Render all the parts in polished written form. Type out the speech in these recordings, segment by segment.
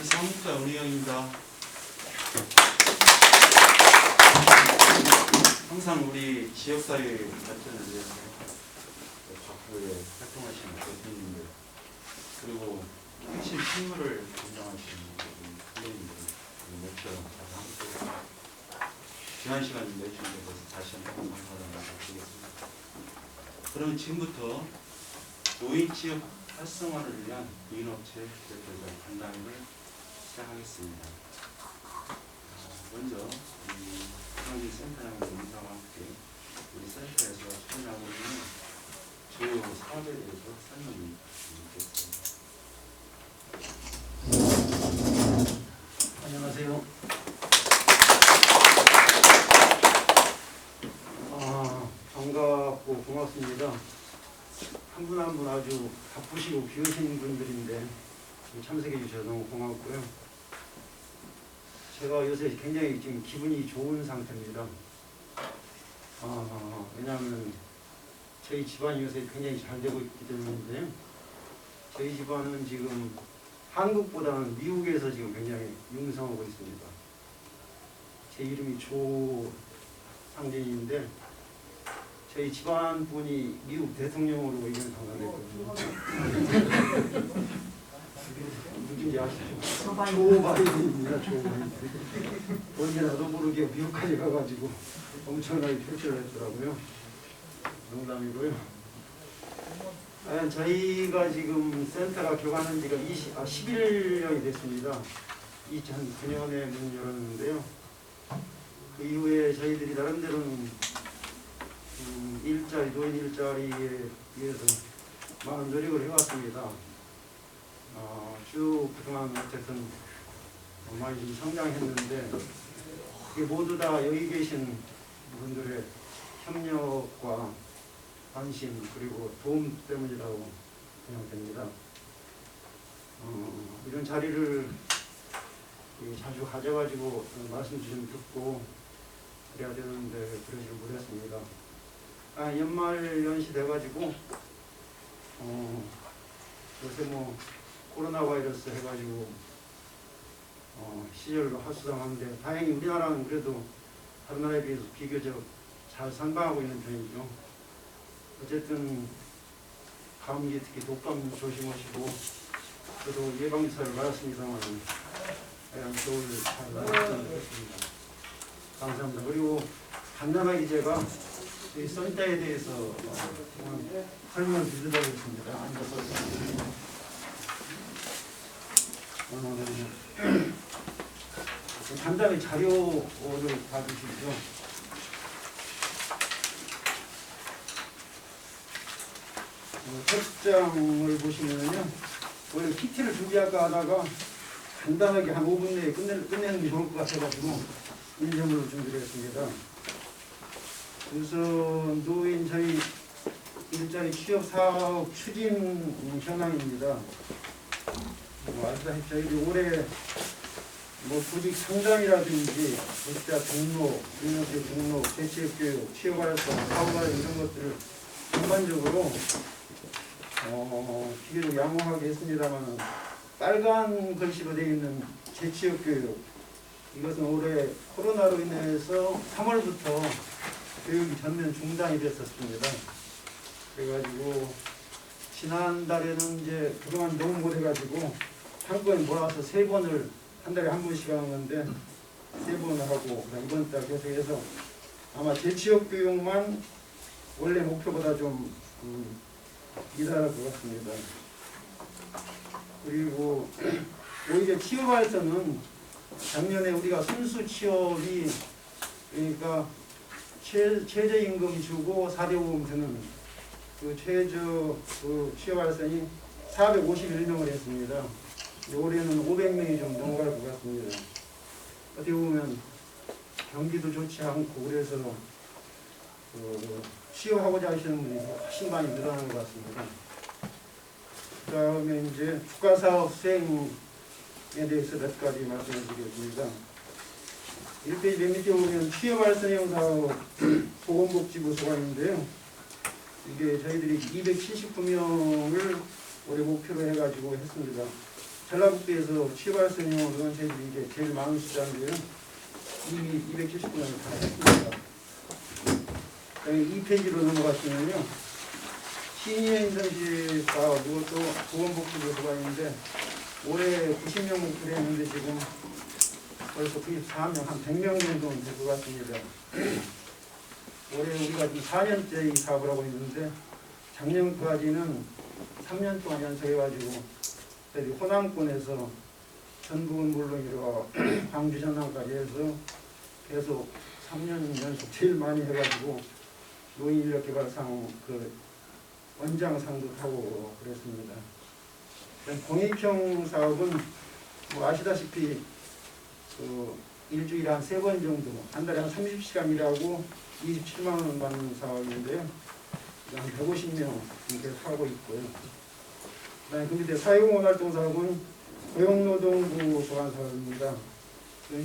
사무국장 운영입니다. 항상 우리 지역사회 발전을 위해서 각부에 활동하시는 교수님들 그리고 핵심 실무를 담당하시는 선생님들 모처럼 함께 귀한 시간 내주신 데 대해서 다시 한번 감사를 드리겠습니다. 그러면 지금부터 노인 지역 활성화를 위한 노인업체 대표자 간담회를 시작하겠습니다. 먼저 중앙진 센터장 인사와 함께 우리 센터에서 추진하고 있는 주요 사업에 대해서 설명을 드리겠습니다. 안녕하세요. 반갑고 고맙습니다. 한 분 한 분 아주 바쁘시고 비우신 분들인데 참석해 주셔서 너무 고맙고요. 제가 요새 굉장히 지금 기분이 좋은 상태입니다. 왜냐하면 저희 집안이 요새 굉장히 잘 되고 있기 때문인데요. 저희 집안은 지금 한국보다는 미국에서 지금 굉장히 융성하고 있습니다. 제 이름이 조상진인데 저희 집안 분이 미국 대통령으로 이번 당선됐거든요. 누군지 아시죠? 조 바이든입니다. 조 바이든. 언제 나도 모르게 미국까지 가가지고 엄청나게 표출을 했더라고요. 농담이고요. 저희가 지금 센터가 개관한 지가 11년이 됐습니다. 2009년에 문 열었는데요. 그 이후에 저희들이 나름대로는 노인 일자리에 위해서 많은 노력을 해왔습니다. 쭉 그동안 어쨌든 많이 좀 성장했는데 그게 모두 다 여기 계신 분들의 협력과 관심 그리고 도움 때문이라고 생각됩니다. 이런 자리를 자주 가져가지고 말씀 좀 듣고 그래야 되는데 그러지를 못했습니다. 연말 연시 돼가지고 요새 뭐 코로나 바이러스 해가지고 시절로 핫수당한데 다행히 우리나라는 그래도 다른 나라에 비해서 비교적 잘 선방하고 있는 편이죠. 어쨌든 감기 특히 독감 조심하시고 저도 예방주사를 맞았습니다만 겨울 잘 맞았으면 좋겠습니다. 감사합니다. 그리고 간단하게 제가 이 센터에 대해서 설명을 드리도록 하겠습니다. 앉아서 간단히 자료를 봐주시죠. 책장을 보시면요. 원래 PT를 준비할까 하다가 간단하게 한 5분 내에 끝내는 게 좋을 것 같아가지고 인점으로 준비를 했습니다. 우선 노인 저희 일자리 취업 사업 추진 현황입니다. 아시다시피 저희들이 올해 조직 상담이라든지 적자 등록, 인력의 등록, 재취업교육, 취업활성, 사업활용 이런 것들을 전반적으로 비교적 양호하게 했습니다만 빨간 글씨로 되어 있는 재취업교육 이것은 올해 코로나로 인해서 3월부터 교육이 전면 중단이 됐었습니다. 그래가지고 지난달에는 이제 그동안 너무 못해가지고 한꺼번에 몰아서 3번을 한 달에 한 번씩 하는 건데 3번을 하고 이번 달 계속해서 아마 재취업 교육만 원래 목표보다 좀 이달할 것 같습니다. 그리고 오히려 취업할때는 작년에 우리가 순수 취업이 그러니까 최저임금 주고 4대 보험 드는 그 최저 취업할선이 451명을 했습니다. 올해는 500명이 좀 넘어갈 것 같습니다. 어떻게 보면 경기도 좋지 않고 그래서 취업하고자 하시는 분이 훨씬 많이 늘어나는 것 같습니다. 그 다음에 이제 주가사업 수행에 대해서 몇 가지 말씀을 드리겠습니다. 1페이지 맨 밑에 보면 취업활성형 사업 보건복지부서가 있는데요. 이게 저희들이 279명을 올해 목표로 해가지고 했습니다. 전라북도에서 취업활성형으로는 저희들이 이제 제일 많은 숫자인데요. 이미 279명을 다 했습니다. 그다음에 2페이지로 넘어가시면요. 시니어 인턴십 사업, 이것도 보건복지부서가 있는데 올해 90명 목표로 했는데 지금 벌써 94명, 한 100명 정도는 될 것 같습니다. 올해 우리가 지금 4년째 이 사업을 하고 있는데 작년까지는 3년 동안 연속해가지고 호남권에서 전북은 물론이고 광주 전남까지 해서 계속 3년 연속 제일 많이 해가지고 노인인력개발상 그 원장상도 타고 그랬습니다. 공익형 사업은 뭐 아시다시피 그 일주일에 한 3번 정도, 한 달에 한 30시간 일하고 27만 원 받는 사업인데요. 한 150명 이렇게 하고 있고요. 그다음에 그 밑에 사회공헌 활동 사업은 고용노동부 소관 사업입니다.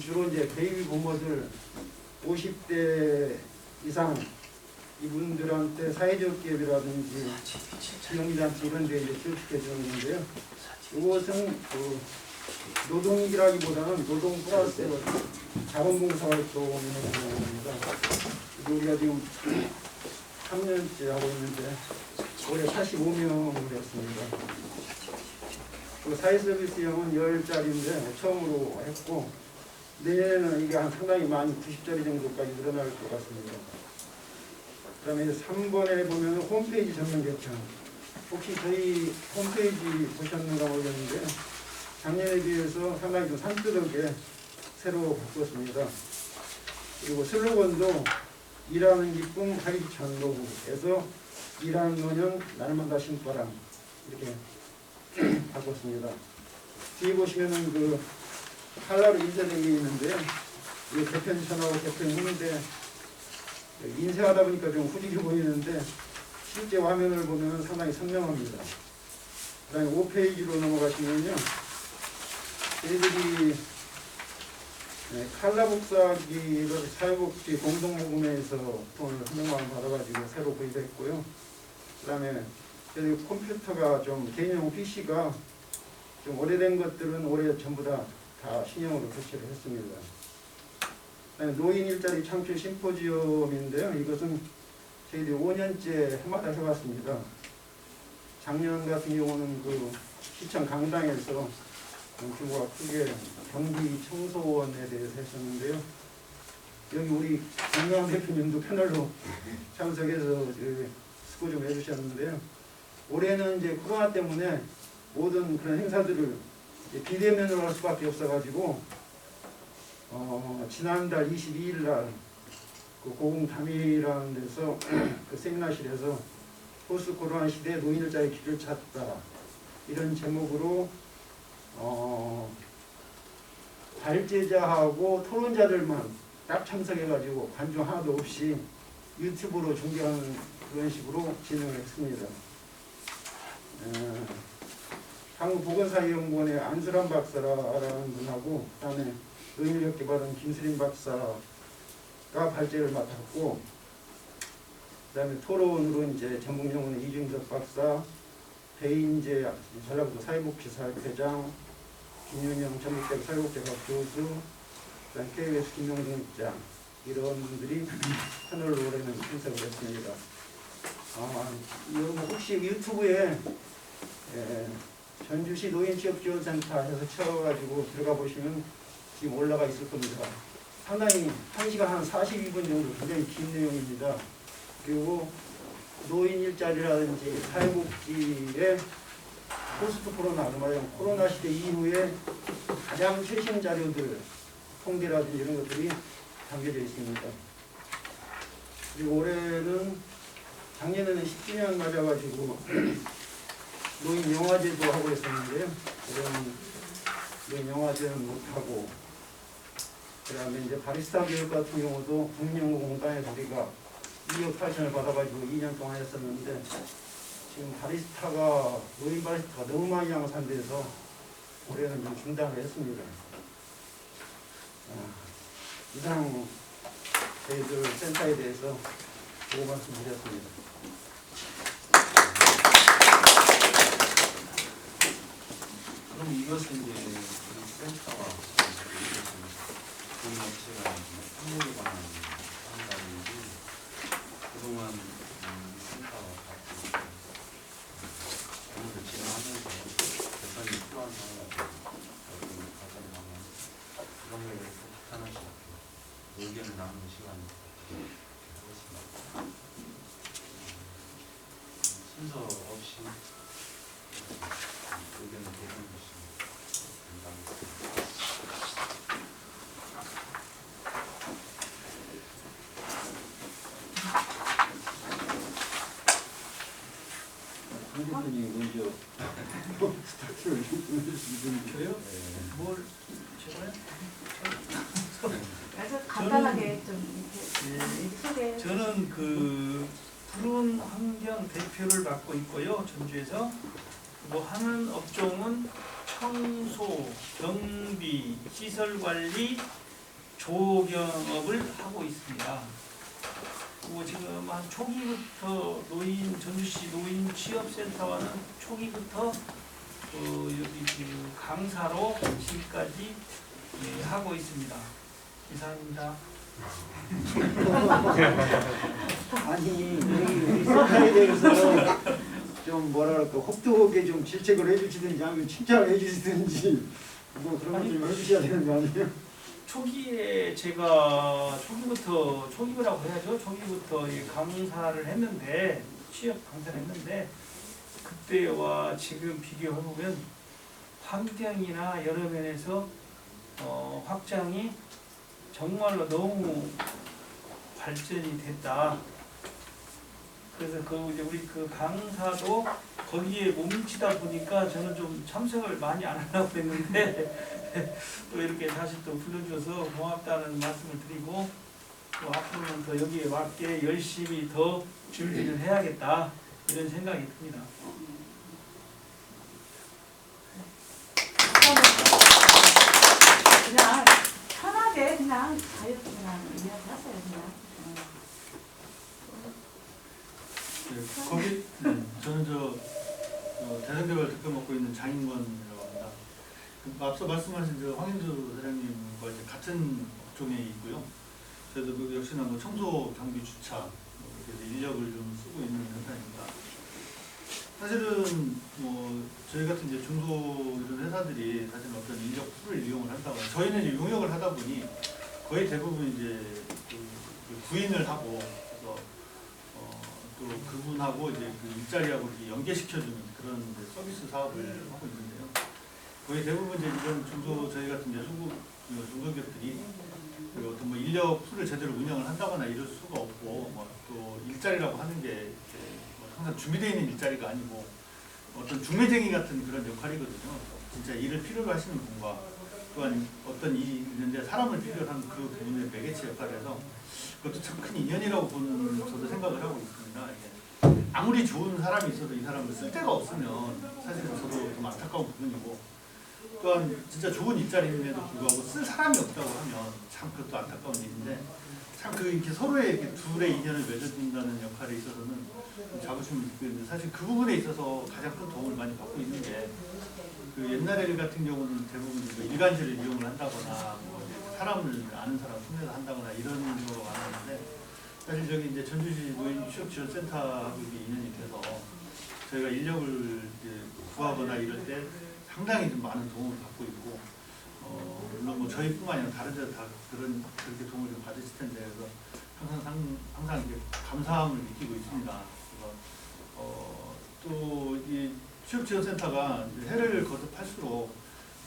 주로 이제 베이비 부모들 50대 이상 이분들한테 사회적 기업이라든지 지원단체 이런 데 이제 교육시켜 주는 건데요. 이것은 그 노동이라기보다는 노동 플러스 자원봉사 활동을 하는 겁니다. 우리가 지금 3년째 하고 있는데 올해 85명을 했습니다. 그 사회서비스형은 10자리인데 처음으로 했고 내년에는 이게 한 상당히 많이 90자리 정도까지 늘어날 것 같습니다. 그 다음에 3번에 보면 홈페이지 전면 개편. 혹시 저희 홈페이지 보셨는가 모르겠는데 작년에 비해서 상당히 좀 산뜻하게 새로 바꿨습니다. 그리고 슬로건도 일하는 기쁨 하기 전노후에서 일하는 노년 날마다 신바람 이렇게 바꿨습니다. 뒤에 보시면은 그 칼라로 인쇄된 게 있는데요. 이 개편전하고 개편 후인데 인쇄하다 보니까 좀 후지게 보이는데 실제 화면을 보면 상당히 선명합니다. 그 다음에 5페이지로 넘어가시면요. 저희들이 칼라복사기를 사회복지 공동모금회에서 돈을 300만 원 받아가지고 새로 구입했고요. 그 다음에 저희 컴퓨터가 좀 개인용 PC가 좀 오래된 것들은 올해 전부 다 신형으로 교체를 했습니다. 노인 일자리 창출 심포지엄인데요. 이것은 저희들이 5년째 해마다 해왔습니다. 작년 같은 경우는 그 시청 강당에서 규모가 크게 경비 청소원에 대해서 했었는데요. 여기 우리 강강 대표님도 패널로 참석해서 수고 좀 해주셨는데요. 올해는 이제 코로나 때문에 모든 그런 행사들을 비대면으로 할 수밖에 없어가지고 지난달 22일 날 그 고궁담이라는 데서 그 세미나실에서 포스트 코로나 시대에 노인 일자리 길을 찾다 이런 제목으로 발제자하고 토론자들만 딱 참석해가지고 관중 하나도 없이 유튜브로 중계하는 그런 식으로 진행을 했습니다. 한국보건사회연구원의 안수란 박사라는 분하고 그다음에 노인력 개발은 김수림 박사가 발제를 맡았고 그다음에 토론으로 이제 전북연구원 이중석 박사, 배인재 전라북도 사회복지사회회장, 김윤영 전북대학 사회복지학 교수, 그다음 KBS 김용준 입장 이런 분들이 패널로 올해는 참석을 했습니다. 여러분 혹시 유튜브에 전주시 노인취업지원센터 해서 쳐가지고 들어가 보시면 지금 올라가 있을 겁니다. 상당히 1시간 한 42분 정도 굉장히 긴 내용입니다. 그리고 노인 일자리라든지 사회복지의 포스트 코로나, 말하자면 코로나 시대 이후에 가장 최신 자료들, 통계라든지 이런 것들이 담겨져 있습니다. 그리고 올해는 작년에는 10주년 맞아가지고 노인 영화제도 하고 있었는데요. 이런 노인 영화제는 못하고 그 다음에 이제 바리스타 교육 같은 경우도 국민연구공단에서 우리가 2억 8천을 받아가지고 2년 동안 했었는데 지금 바리스타가 노인 바리스타가 너무 많이 양산돼서 올해는 좀 중단을 했습니다. 이상 저희들 센터에 대해서 보고 말씀드렸습니다. 그럼 이것은 이제 우리 센터와 공업체가 상호에 관한 상담인지 그동안 이 센터와 같이 공부를 진행하면서 개선이 필요한 상황이 어떤 가정 방안 그런 거에 대해서 하나씩 의견을 나누는 시간을 하겠습니다. 순서 없이 의견을 대변해 주시면 감사하겠습니다. 선생님이 먼저 스타트를 해주시면 저요? 네. 뭘 제가요? 그래서 간단하게 좀 이렇게 소개. 저는 그 푸른 환경 대표를 맡고 있고요. 전주에서 뭐 하는 업종은 청소, 경비, 시설 관리, 조경업을 하고 있습니다. 그리고 지금 한 초기부터 전주시 노인 취업센터와는 초기부터 여기 그 강사로 지금까지 하고 있습니다. 이상입니다. 아니 우리 센터에 대해서 좀 뭐랄까 혹독하게 좀 질책을 해주시든지 아니면 칭찬을 해주시든지 뭐 그런 거 좀 해주셔야 되는 거 아니에요? 초기에 제가 초기부라고 해야죠. 초기부터 이 강사를 했는데 취업 강사를 했는데 그때와 지금 비교해보면 환경이나 여러 면에서 확장이 정말로 너무 발전이 됐다. 그래서 이제 우리 그 강사도 거기에 몸치다 보니까 저는 좀 참석을 많이 안 하려고 했는데 또 이렇게 다시 또 불러줘서 고맙다는 말씀을 드리고 또 앞으로는 더 여기에 맞게 열심히 더 준비를 해야겠다 이런 생각이 듭니다. 그냥 편하게 그냥 자유롭게 그냥 이야기하세요 그냥. 거기 저는 대전개발 특허 맡고 있는 장인권이라고 합니다. 앞서 말씀하신 황인주 사장님과 이제 같은 업종에 있고요. 저희도 역시나 청소, 경비, 주차 이렇게 인력을 좀 쓰고 있는 회사입니다. 사실은 저희 같은 이제 중소 이런 회사들이 사실 어떤 인력 풀을 이용을 한다거나 저희는 이제 용역을 하다 보니 거의 대부분 이제 그 구인을 하고 그래서 또 그분하고 이제 그 일자리하고 이렇게 연계시켜주는 그런 이제 서비스 사업을 하고 있는데요. 거의 대부분 이제 이런 저희 같은 이제 중소기업들이 그 어떤 인력 풀을 제대로 운영을 한다거나 이럴 수가 없고 또 일자리라고 하는 게 항상 준비되어 있는 일자리가 아니고 어떤 중매쟁이 같은 그런 역할이거든요. 진짜 일을 필요로 하시는 분과 또한 어떤 일이 있는데 사람을 필요로 하는 그 부분의 매개체 역할을 해서 그것도 참 큰 인연이라고 저도 생각을 하고 있습니다. 이게 아무리 좋은 사람이 있어도 이 사람을 쓸 데가 없으면 사실은 저도 좀 안타까운 부분이고 또한 진짜 좋은 일자리임에도 불구하고 쓸 사람이 없다고 하면 참 그것도 안타까운 일인데 참 이렇게 서로의 이렇게 둘의 인연을 맺어준다는 역할에 있어서는 자부심을 느끼고 있는데 사실 그 부분에 있어서 가장 큰 도움을 많이 받고 있는 게 그 옛날에 같은 경우는 대부분 일간지를 이용을 한다거나 사람을 아는 사람 손에서 한다거나 이런 경우가 많았는데 사실 저기 이제 전주시 노인 취업지원센터하고 인연이 돼서 저희가 인력을 구하거나 이럴 때 상당히 좀 많은 도움을 받고 있고 물론 저희뿐만 아니라 다른 데도 다 그렇게 도움을 좀 받으실 텐데 그래서 항상 이렇게 감사함을 느끼고 있습니다. 그래서 또 이 취업지원센터가 해를 거듭할수록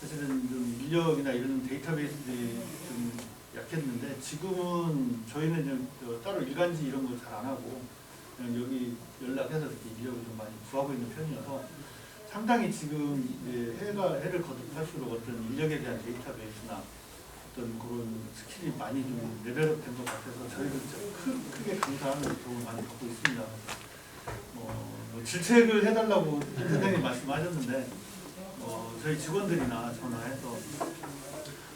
사실은 좀 인력이나 이런 데이터베이스들이 좀 약했는데 지금은 저희는 좀 따로 일간지 이런 거 잘 안 하고 그냥 여기 연락해서 이렇게 인력을 좀 많이 구하고 있는 편이어서 상당히 지금 해를 거듭할수록 어떤 인력에 대한 데이터베이스나 어떤 그런 스킬이 많이 좀 레벨업 된 것 같아서 저희도 진짜 크게 감사하는 도움을 많이 받고 있습니다. 질책을 해달라고 선생님 말씀하셨는데 저희 직원들이나 전화해서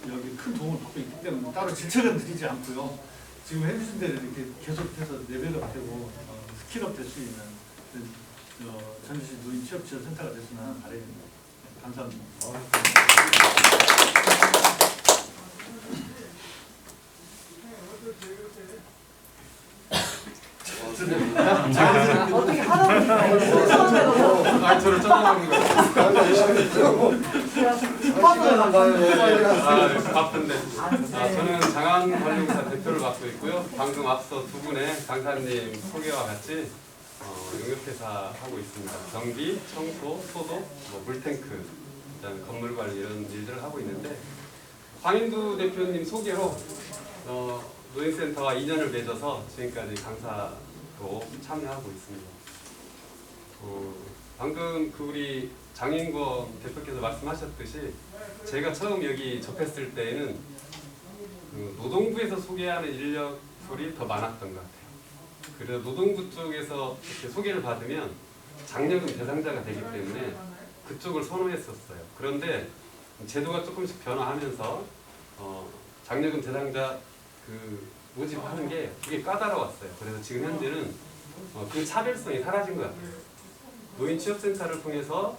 여기 큰 도움을 받고 있기 때문에 따로 질책은 드리지 않고요. 지금 해주신 대로 이렇게 계속해서 레벨업 되고 스킬업 될 수 있는 전주시 노인 취업 지원 센터가 됐으면 하는 바람입니다. 네, 감사합니다. 어떻게 하다 보니까 이거 순서대로 아, 저를 쫓아가는 거. 바쁜데. 저는 장안관리공사 대표를 맡고 있고요. 방금 앞서 두 분의 강사님 소개와 같이 용역회사 하고 있습니다. 전기, 청소, 소독, 물탱크, 그다음에 건물 관리 이런 일들을 하고 있는데 황인두 대표님 소개로 노인센터와 인연을 맺어서 지금까지 강사로 참여하고 있습니다. 방금 우리 장인권 대표께서 말씀하셨듯이 제가 처음 여기 접했을 때에는 노동부에서 소개하는 인력들이 더 많았던 것 같아요. 그래서 노동부 쪽에서 이렇게 소개를 받으면 장려금 대상자가 되기 때문에 그쪽을 선호했었어요. 그런데 제도가 조금씩 변화하면서 장려금 대상자 모집하는 게 되게 까다로웠어요. 그래서 지금 현재는 그 차별성이 사라진 것 같아요. 노인 취업센터를 통해서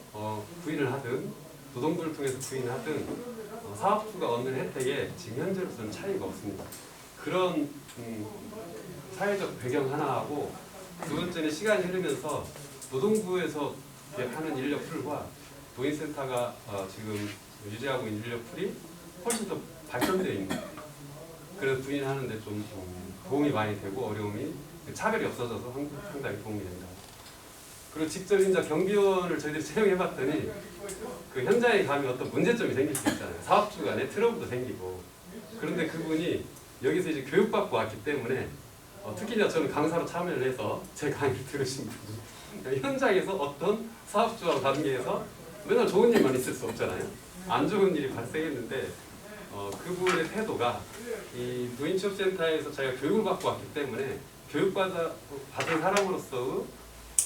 구인을 하든 노동부를 통해서 구인을 하든 사업주가 얻는 혜택에 지금 현재로서는 차이가 없습니다. 그런 사회적 배경 하나하고 두 번째는 시간이 흐르면서 노동부에서 하는 인력풀과 노인센터가 지금 유지하고 있는 인력풀이 훨씬 더 발전되어 있는 것 같아요. 그래서 구인하는데 좀 도움이 많이 되고 어려움이 차별이 없어져서 상당히 도움이 된다. 그리고 직접 이제 경비원을 저희들이 채용해봤더니 그 현장에 가면 어떤 문제점이 생길 수 있잖아요. 사업주 간에 트러블도 생기고. 그런데 그분이 여기서 이제 교육받고 왔기 때문에 특히나 저는 강사로 참여를 해서 제 강의를 들으신 분이 현장에서 어떤 사업주와 관계에서 맨날 좋은 일만 있을 수 없잖아요. 안 좋은 일이 발생했는데 그분의 태도가 이 노인취업센터에서 자기가 교육을 받고 왔기 때문에 교육받은 사람으로서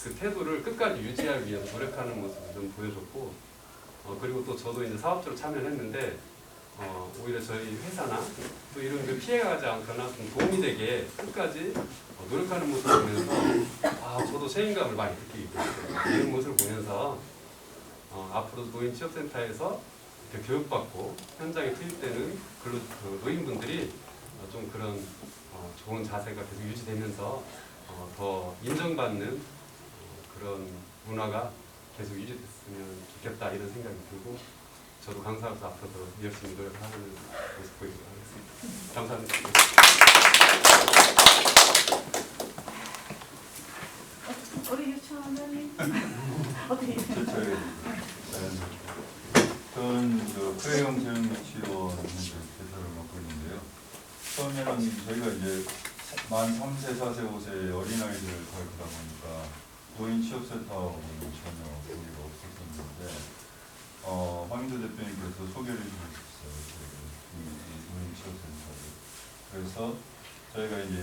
그 태도를 끝까지 유지하기 위해서 노력하는 모습을 좀 보여줬고 그리고 또 저도 이제 사업주로 참여를 했는데 오히려 저희 회사나 또 이런 그 피해가지 않거나 좀 도움이 되게 끝까지 노력하는 모습을 보면서 저도 책임감을 많이 느끼게 됐어요. 이런 모습을 보면서 앞으로 노인 취업센터에서 이렇게 교육받고 현장에 투입되는 노인분들이 좀 그런 좋은 자세가 계속 유지되면서 더 인정받는 그런 문화가 계속 유지됐으면 좋겠다 이런 생각이 들고 저도 강사로서 앞으로도 열심히 노력하는 모습 보이도록 하겠습니다. 감사합니다. 우리 유치원은 어떻게 저는 프레용 재능유치원 대표를 맡고 있는데요. 처음에는 저희가 이제 만 3세, 4세, 5세 어린아이들을 가르치다 보니까 노인 취업센터하고는 전혀 관계가 없었었는데 황인두 대표님께서 소개를 해주셨어요. 노인 취업센터를. 그래서 저희가 이제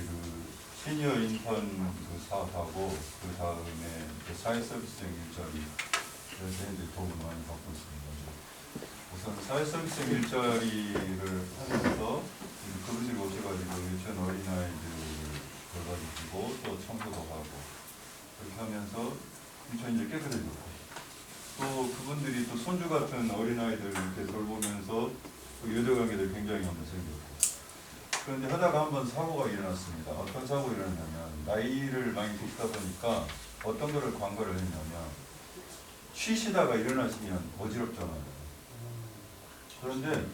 시니어 인턴 사업하고 그 다음에 사회서비스형 일자리 그래서 이제 도움을 많이 받고 있습니다. 우선 사회서비스형 일자리를 하면서 그분들이 오셔가지고 유치원 어린아이들 돌봐주시고 또 청소도 하고 그렇게 하면서 유치원이 이제 깨끗해졌고 또 그분들이 또 손주 같은 어린아이들 이렇게 돌보면서 유대관계들 굉장히 한번 생겼고 그런데 하다가 한번 사고가 일어났습니다. 어떤 사고가 일어났냐면 나이를 많이 드시다 보니까 어떤 거를 광고를 했냐면 쉬시다가 일어나시면 어지럽잖아요. 그런데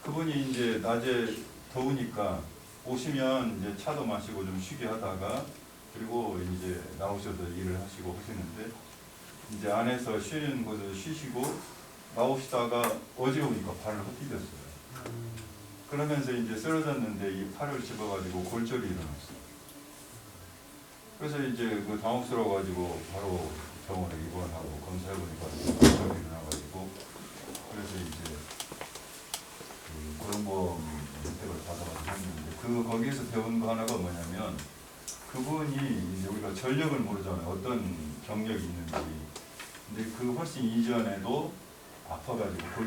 그분이 이제 낮에 더우니까 오시면 이제 차도 마시고 좀 쉬게 하다가 그리고 이제 나오셔서 일을 하시고 하시는데 이제 안에서 쉬는 곳에서 쉬시고 나오시다가 어지러우니까 발을 헛디뎠어요. 그러면서 이제 쓰러졌는데 이 팔을 집어가지고 골절이 일어났어요. 그래서 이제 당혹스러워가지고 바로 병원에 입원하고 검사해보니까 골절이 일어나가지고 그래서 이제 고용보험 혜택을 받아가지고 했는데 거기에서 배운 거 하나가 뭐냐면 그분이 이제 우리가 전력을 모르잖아요. 어떤 경력이 있는지. 근데 그 훨씬 이전에도 아파가지고